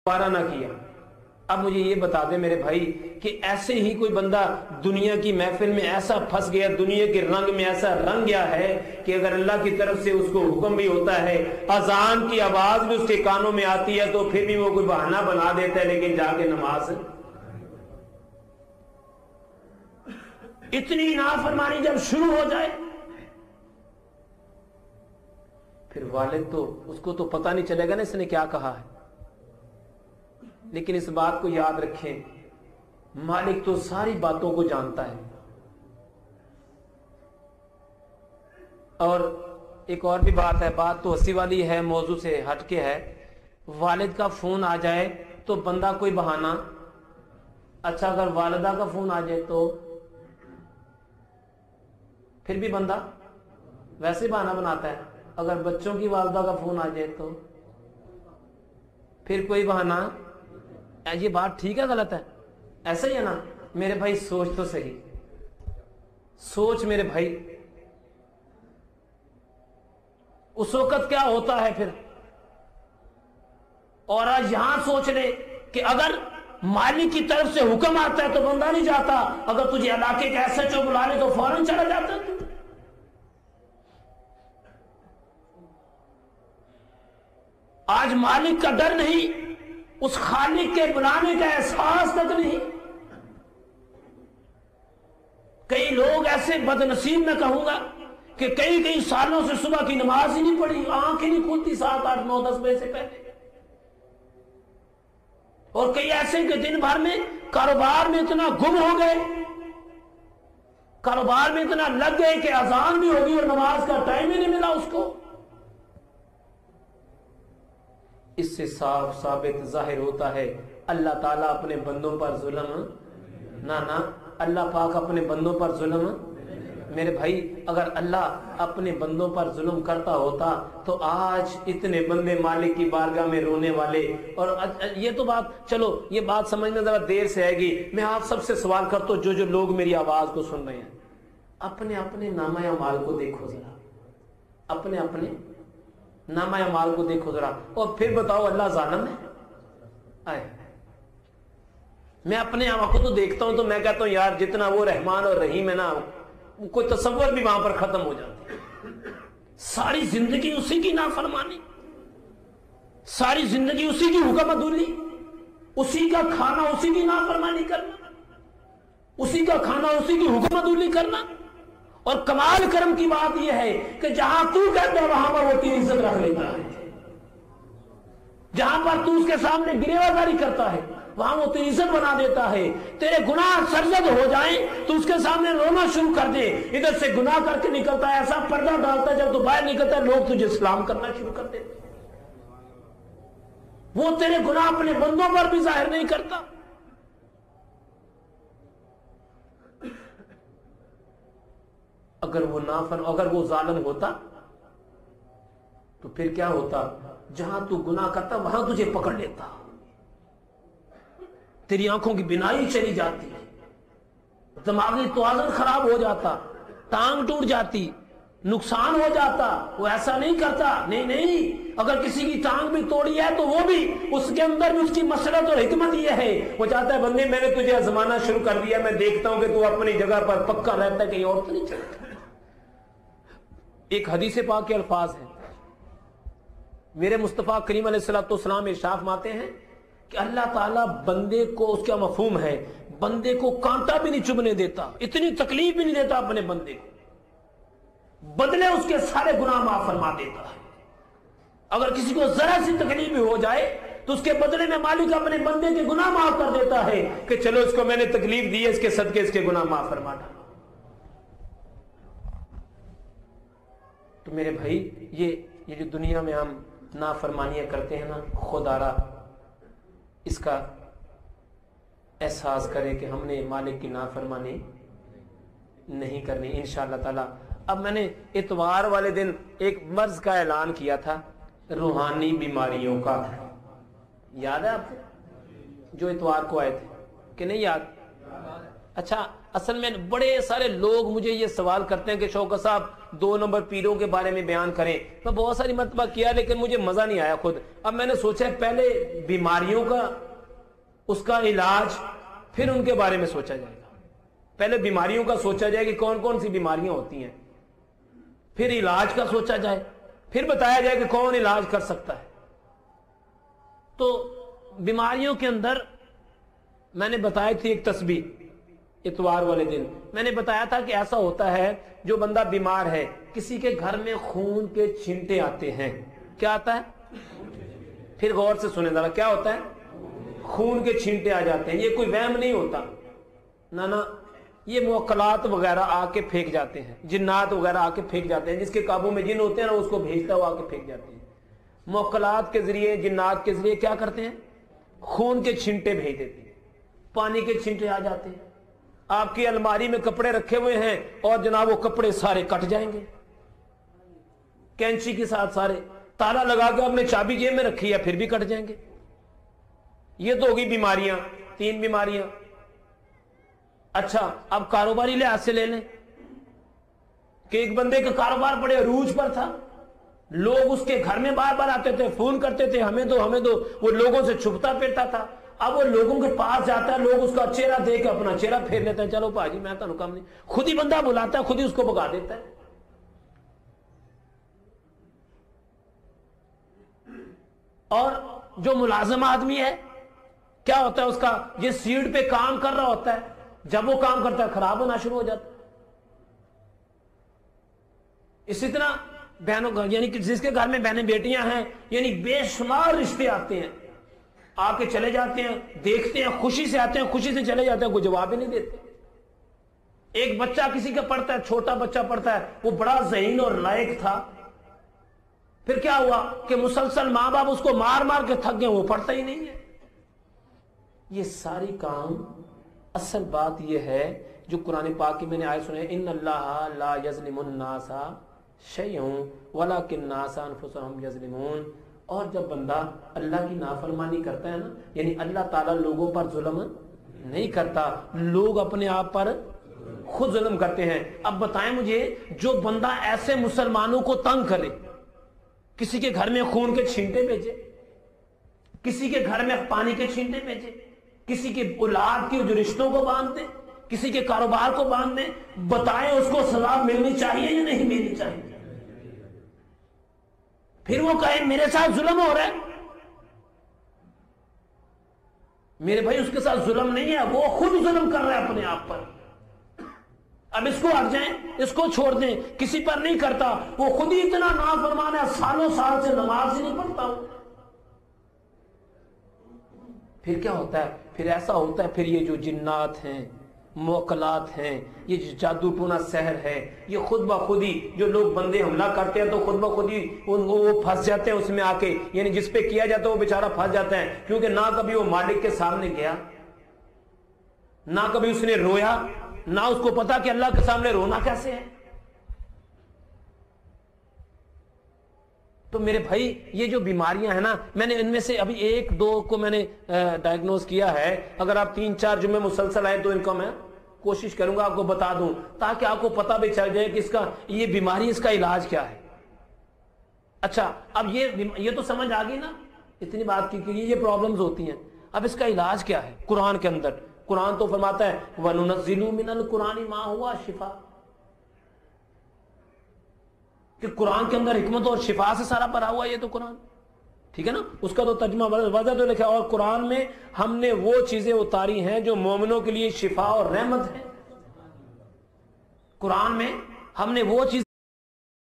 पारा ना किया। अब मुझे ये बता दे मेरे भाई कि ऐसे ही कोई बंदा दुनिया की महफिल में ऐसा फंस गया, दुनिया के रंग में ऐसा रंग गया है कि अगर अल्लाह की तरफ से उसको हुक्म भी होता है, अजान की आवाज भी उसके कानों में आती है, तो फिर भी वो कोई बहाना बना देता है, लेकिन जाके नमाज। इतनी नाफरमानी जब शुरू हो जाए, फिर वालिद तो उसको तो पता नहीं चलेगा ना इसने क्या कहा है। लेकिन इस बात को याद रखें, मालिक तो सारी बातों को जानता है। और एक और भी बात है, बात तो हंसी वाली है, मौजू से हटके है। वालिद का फोन आ जाए तो बंदा कोई बहाना, अच्छा अगर वालिदा का फोन आ जाए तो फिर भी बंदा वैसे बहाना बनाता है। अगर बच्चों की वालिदा का फोन आ जाए तो फिर कोई बहाना। ये बात ठीक है गलत है? ऐसा ही है ना मेरे भाई? सोच तो सही, सोच मेरे भाई। उस वक्त क्या होता है फिर? और आज यहां सोच ले कि अगर मालिक की तरफ से हुक्म आता है तो बंदा नहीं जाता, अगर तुझे इलाके के SHO बुला ले तो फौरन चला जाता है। आज मालिक का डर नहीं, उस खालिक के बुलाने का एहसास तक नहीं। कई लोग ऐसे बदनसीब मैं कहूंगा कि कई कई सालों से सुबह की नमाज ही नहीं पढ़ी, आंखें नहीं खुलती 7, 8, 9, 10 बजे से पहले। और कई ऐसे कि दिन भर में कारोबार में इतना गुम हो गए, कारोबार में इतना लग गए कि अजान भी होगी और नमाज का टाइम ही नहीं मिला उसको। इससे साफ साबित जाहिर होता है अल्लाह ताला अपने बंदों पर जुल्म ना अल्लाह पाक अपने बंदों पर जुल्म। मेरे भाई अगर अल्लाह अपने बंदों पर जुल्म करता होता तो आज इतने बंदे मालिक की बारगाह में रोने वाले। और ये तो बात, चलो ये बात समझने जरा देर से आएगी। मैं आप सबसे सवाल करता हूं, जो लोग मेरी आवाज को सुन रहे हैं, अपने अपने नामा अमाल को देखो जरा, अपने अपने नामा अमाल को देखो जरा, और फिर बताओ अल्लाह जालिम है? आए, मैं अपने आप को तो देखता हूं तो मैं कहता हूं यार जितना वो रहमान और रहीम है ना, कोई तसव्वुर भी वहां पर खत्म हो जाती है। सारी जिंदगी उसी की नाफरमानी, सारी जिंदगी उसी की हुक्मदुली, उसी का खाना उसी की नाफरमानी करना, उसी का खाना उसी की हुक्मदुली करना। और कमाल करम की बात यह है कि जहां तू कहता है वहां पर वो तेरी इज्जत रख लेता है, जहां पर तू उसके सामने गिरेबाजारी करता है वहां वो तेरी इज्जत बना देता है। तेरे गुनाह सरजद हो जाएं तो उसके सामने रोना शुरू कर दे, इधर से गुनाह करके निकलता है, ऐसा पर्दा डालता है जब तू बाहर निकलता है लोग तुझे सलाम करना शुरू कर देते। वो तेरे गुनाह अपने बंदों पर भी जाहिर नहीं करता। अगर वो जालिम होता तो फिर क्या होता? जहां तू गुनाह करता वहां तुझे पकड़ लेता, तेरी आंखों की बिनाई चली जाती, दिमागी तवाज़ुन खराब हो जाता, टांग टूट जाती, नुकसान हो जाता। वो ऐसा नहीं करता, नहीं, अगर किसी की टांग भी तोड़ी है तो वो भी उसके अंदर भी उसकी मसलत और हिकमत ये है, वो चाहता है बंदे मैंने तुझे आजमाना शुरू कर दिया, मैं देखता हूं कि तू अपनी जगह पर पक्का रहता है, कहीं और तो नहीं चलता। एक हदीस पाक के अल्फाज हैं, मेरे मुस्तफा करीम अलैहिस्सलाम इरशाद फरमाते हैं कि अल्लाह ताला बंदे को, उसका मफहूम है, बंदे को कांटा भी नहीं चुभने देता, इतनी तकलीफ भी नहीं देता अपने बंदे को, बदले उसके सारे गुनाह माफ फरमा देता है। अगर किसी को जरा सी तकलीफ भी हो जाए तो उसके बदले में मालिक अपने बंदे के गुनाह माफ कर देता है कि चलो इसको मैंने तकलीफ दी है, इसके सदके इसके गुनाह माफ फरमा डालो। तो मेरे भाई ये जो दुनिया में हम नाफरमानियां करते हैं ना, खुदारा इसका एहसास करें कि हमने मालिक की नाफरमानी नहीं करनी इंशाअल्लाह ताला। अब मैंने इतवार वाले दिन एक मर्ज का ऐलान किया था, रूहानी बीमारियों का, याद है आपको? जो इतवार को आए थे कि नहीं याद? अच्छा, असल में बड़े सारे लोग मुझे ये सवाल करते हैं कि शौकत साहब 2 नंबर पीरों के बारे में बयान करें। मैं बहुत सारी मरतबा किया लेकिन मुझे मजा नहीं आया खुद। अब मैंने सोचा पहले बीमारियों का उसका इलाज, फिर उनके बारे में सोचा जाएगा। पहले बीमारियों का सोचा जाए कि कौन कौन सी बीमारियां होती हैं, फिर इलाज का सोचा जाए, फिर बताया जाए कि कौन इलाज कर सकता है। तो बीमारियों के अंदर मैंने बताई थी एक तस्बीह, इतवार वाले दिन मैंने बताया था कि ऐसा होता है जो बंदा बीमार है, किसी के घर में खून के छींटे आते हैं। क्या आता है? फिर गौर से सुने जरा, क्या होता है? खून के छींटे आ जाते हैं। ये कोई वहम नहीं होता ना ना, ये मुअक्कलात वगैरह आके फेंक जाते हैं, जिन्नात वगैरह आके फेंक जाते हैं। जिसके काबू में जिन होते हैं ना उसको भेजता हुआ आके फेंक जाते हैं। मुअक्कलात के जरिए, जिन्नात के जरिए क्या करते हैं? खून के छींटे भेज देते हैं, पानी के छींटे आ जाते हैं। आपकी अलमारी में कपड़े रखे हुए हैं और जनाब वो कपड़े सारे कट जाएंगे कैंची के साथ, सारे ताला लगा के आपने चाबी जेब में रखी है फिर भी कट जाएंगे। ये तो होगी बीमारियां, 3 बीमारियां। अच्छा, अब कारोबारी लिहाज से ले लें कि एक बंदे का कारोबार बड़े अरूज पर था, लोग उसके घर में बार बार आते थे, फोन करते थे हमें दो हमें दो, वो लोगों से छुपता फिरता था। अब वो लोगों के पास जाता है, लोग उसका चेहरा देख के अपना चेहरा फेर लेते हैं, चलो पाजी मैं तो काम नहीं, खुद ही बंदा बुलाता है, खुद ही उसको भगा देता है। और जो मुलाजिम आदमी है क्या होता है उसका, जिस सीट पे काम कर रहा होता है, जब वो काम करता है खराब होना शुरू हो जाता है। इसी तरह बहनों, यानी कि जिसके घर में बहनें बेटियां हैं, यानी बेशुमार रिश्ते आते हैं, आके चले जाते हैं, देखते हैं, खुशी से आते हैं, खुशी से चले जाते हैं, कोई जवाब ही नहीं देते। एक बच्चा किसी का पढ़ता है, छोटा बच्चा पढ़ता है, वो बड़ा ज़हीन और लायक था, फिर क्या हुआ कि मुसलसल मां बाप उसको मार मार के थक गए, वो पढ़ता ही नहीं है। ये सारी काम, असल बात यह है जो कुरान पाक की मैंने आयत सुने, इन्नल्लाह ला यज़लिमुन नासा शयअन वलाकिन्नासा अनफुसहुम यज़लिमून। और जब बंदा अल्लाह की नाफरमानी करता है ना, यानी अल्लाह ताला लोगों पर जुल्म नहीं करता, लोग अपने आप पर खुद जुल्म करते हैं। अब बताएं मुझे, जो बंदा ऐसे मुसलमानों को तंग करे, किसी के घर में खून के छींटे भेजे, किसी के घर में पानी के छींटे भेजे, किसी के औलाद के जो रिश्तों को बांध दे, किसी के कारोबार को बांध दे, बताएं उसको सजा मिलनी चाहिए या नहीं मिलनी चाहिए? फिर वो कहे मेरे साथ जुल्म हो रहा है। मेरे भाई उसके साथ जुल्म नहीं है, वो खुद जुल्म कर रहा है अपने आप पर। अब इसको हट जाएं, इसको छोड़ दें, किसी पर नहीं करता, वो खुद ही इतना नाफरमान है, सालों साल से नमाज ही नहीं पढ़ता हूं। फिर क्या होता है? फिर ऐसा होता है, फिर ये जो जिन्नात हैं, मुअक्कलात हैं, ये जो जादू टोना सहर है, ये खुद ब खुद ही जो लोग बंदे हमला करते हैं तो खुद ब खुद ही वो फंस जाते हैं उसमें आके, यानी जिस पे किया जाता है वो बेचारा फंस जाता है, क्योंकि ना कभी वो मालिक के सामने गया, ना कभी उसने रोया, ना उसको पता कि अल्लाह के सामने रोना कैसे है। तो मेरे भाई ये जो बीमारियां हैं ना, मैंने इनमें से अभी 1-2 को मैंने डायग्नोज किया है। अगर आप 3-4 जुम्मे मुसलसल आए तो इनको मैं कोशिश करूंगा आपको बता दूं, ताकि आपको पता भी चल जाए कि इसका ये बीमारी, इसका इलाज क्या है। अच्छा, अब ये तो समझ आ गई ना, इतनी बात की ये प्रॉब्लम्स होती हैं। अब इसका इलाज क्या है? कुरान के अंदर, कुरान तो फरमाता है वनुनज़्ज़िलु मिनल कुरानी मा हुवा शिफा, कि कुरान के अंदर हिकमत और शिफा से सारा भरा हुआ ये तो कुरान, ठीक है ना। उसका तो तर्जुमा वजह तो लिखा, और कुरान में हमने वो चीजें उतारी हैं जो मोमिनों के लिए शिफा और रहमत है। कुरान में हमने वो चीज